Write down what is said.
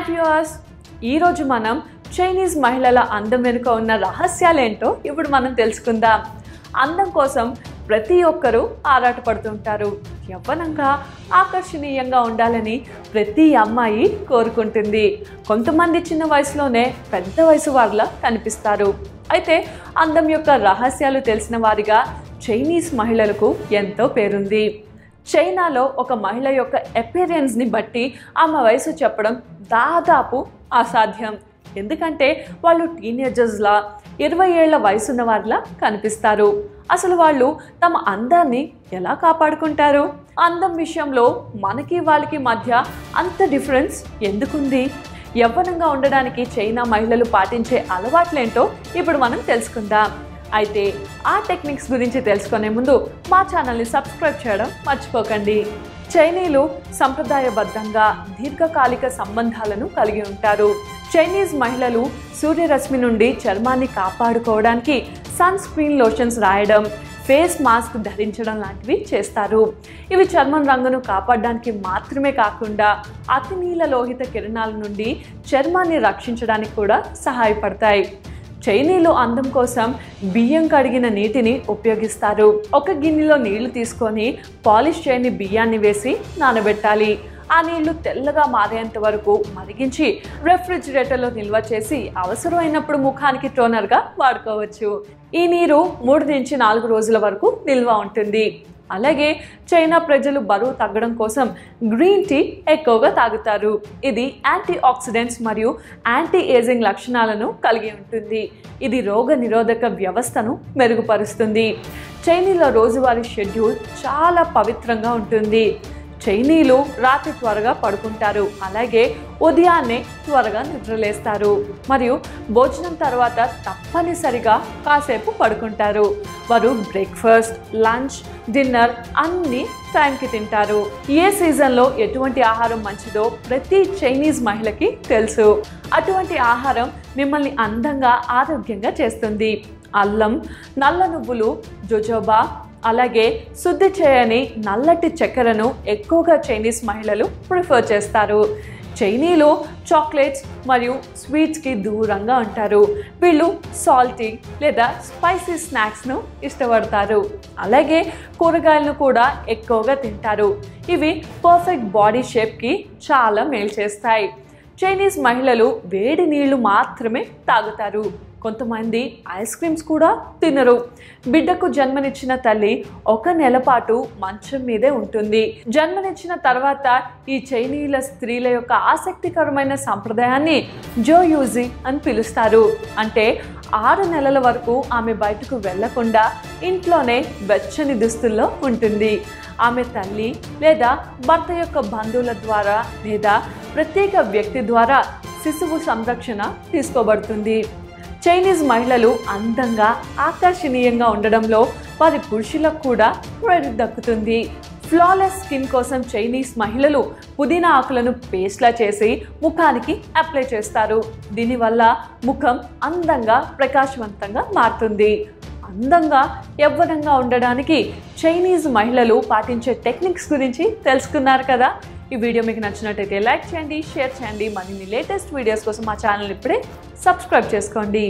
Viewers, ఈరోజు మనం Chinese మహిళల అందం వెనుక ఉన్న రహస్యాలేంటో ఇప్పుడు మనం తెలుసుకుందాం. అందం కోసం ప్రతి ఒక్కరూ ఆరాటపడుతుంటారు. యవ్వనంగా ఆకర్షణీయంగా ఉండాలని ప్రతి అమ్మాయి కోరుకుంటుంది. కొంతమంది చిన్న వయసులోనే పెద్ద వయసు వారిలా కనిపిస్తారు. అయితే అందం యొక్క రహస్యాలు తెలిసిన వారిగా చైనీస్ మహిళలకు ఎంతో పేరుంది. చైనాలో ఒక మహిళ యొక్క అపియరెన్స్ని బట్టి ఆమె వయసు చెప్పడం దాదాపు అసాధ్యం. ఎందుకంటే వాళ్ళు టీనేజర్స్లా 20 ఏళ్ల వయసున్న వారిలా కనిపిస్తారు. అసలు వాళ్ళు తమ అందాన్ని ఎలా కాపాడుకుంటారు? అందం విషయంలో మనకి వాళ్ళకి మధ్య అంత డిఫరెన్స్ ఎందుకుంది? యవ్వనంగా ఉండడానికి చైనా మహిళలు పాటించే అలవాట్లేంటో ఇప్పుడు మనం తెలుసుకుందాం. అయితే ఆ టెక్నిక్స్ గురించి తెలుసుకునే ముందు మా ఛానల్ని సబ్స్క్రైబ్ చేయడం మర్చిపోకండి. చైనీయులు సంప్రదాయబద్ధంగా దీర్ఘకాలిక సంబంధాలను కలిగి ఉంటారు. చైనీస్ మహిళలు సూర్యరశ్మి నుండి చర్మాన్ని కాపాడుకోవడానికి సన్ స్క్రీన్ లోషన్స్ రాయడం, ఫేస్ మాస్క్ ధరించడం లాంటివి చేస్తారు. ఇవి చర్మం రంగును కాపాడడానికి మాత్రమే కాకుండా అతి నీల లోహిత కిరణాల నుండి చర్మాన్ని రక్షించడానికి కూడా సహాయపడతాయి. చైనీయులు అందం కోసం బియ్యం కడిగిన నీటిని ఉపయోగిస్తారు. ఒక గిన్నెలో నీళ్లు తీసుకొని పాలిష్ చేయని బియ్యాన్ని వేసి నానబెట్టాలి. ఆ నీళ్లు తెల్లగా మారేంత వరకు మరిగించి రెఫ్రిజిరేటర్లో నిల్వ చేసి అవసరమైనప్పుడు ముఖానికి టోనర్గా వాడుకోవచ్చు. ఈ నీరు 3 నుంచి 4 రోజుల వరకు నిల్వ ఉంటుంది. అలాగే చైనా ప్రజలు బరువు తగ్గడం కోసం గ్రీన్ టీ ఎక్కువగా తాగుతారు. ఇది యాంటీ ఆక్సిడెంట్స్ మరియు యాంటీ ఏజింగ్ లక్షణాలను కలిగి ఉంటుంది. ఇది రోగ నిరోధక వ్యవస్థను మెరుగుపరుస్తుంది. చైనీయుల రోజువారీ షెడ్యూల్ చాలా పవిత్రంగా ఉంటుంది. చైనీయులు రాత్రి త్వరగా పడుకుంటారు. అలాగే ఉదయాన్నే త్వరగా నిద్రలేస్తారు మరియు భోజనం తర్వాత తప్పనిసరిగా కాసేపు పడుకుంటారు. వారు బ్రేక్ఫాస్ట్, లంచ్, డిన్నర్ అన్నీ టైంకి తింటారు. ఏ సీజన్లో ఎటువంటి ఆహారం మంచిదో ప్రతి చైనీస్ మహిళకి తెలుసు. అటువంటి ఆహారం మిమ్మల్ని అందంగా, ఆరోగ్యంగా చేస్తుంది. అల్లం, నల్ల నువ్వులు, జోజోబా, అలాగే శుద్ధి చేయని నల్లటి చక్కెరను ఎక్కువగా చైనీస్ మహిళలు ప్రిఫర్ చేస్తారు. చైనీయులు చాక్లెట్స్ మరియు స్వీట్స్కి దూరంగా ఉంటారు. వీళ్ళు సాల్టీ లేదా స్పైసీ స్నాక్స్ను ఇష్టపడతారు. అలాగే కూరగాయలను కూడా ఎక్కువగా తింటారు. ఇవి పర్ఫెక్ట్ బాడీ షేప్కి చాలా మేలు చేస్తాయి. చైనీస్ మహిళలు వేడి నీళ్లు మాత్రమే తాగుతారు. కొంతమంది ఐస్ క్రీమ్స్ కూడా తినరు. బిడ్డకు జన్మనిచ్చిన తల్లి 1 నెల పాటు మంచం మీదే ఉంటుంది. జన్మనిచ్చిన తర్వాత ఈ చైనీయుల స్త్రీల యొక్క ఆసక్తికరమైన సంప్రదాయాన్ని జోయూజీ అని పిలుస్తారు. అంటే 6 నెలల వరకు ఆమె బయటకు వెళ్లకుండా ఇంట్లోనే వెచ్చని దుస్తుల్లో ఉంటుంది. ఆమె తల్లి లేదా భర్త యొక్క బంధువుల ద్వారా లేదా ప్రత్యేక వ్యక్తి ద్వారా శిశువు సంరక్షణ తీసుకోబడుతుంది. చైనీస్ మహిళలు అందంగా, ఆకర్షణీయంగా ఉండడంలో వారి పురుషులకు కూడా క్రెడిట్ దక్కుతుంది. ఫ్లాలెస్ స్కిన్ కోసం చైనీస్ మహిళలు పుదీనా ఆకులను పేస్ట్లా చేసి ముఖానికి అప్లై చేస్తారు. దీనివల్ల ముఖం అందంగా, ప్రకాశవంతంగా మారుతుంది. అందంగా, యవ్వనంగా ఉండడానికి చైనీస్ మహిళలు పాటించే టెక్నిక్స్ గురించి తెలుసుకున్నారు కదా. ఈ వీడియో మీకు నచ్చినట్టయితే లైక్ చేయండి, షేర్ చేయండి. మరిన్ని లేటెస్ట్ వీడియోస్ కోసం మా ఛానల్ ఇప్పుడే సబ్స్క్రైబ్ చేసుకోండి.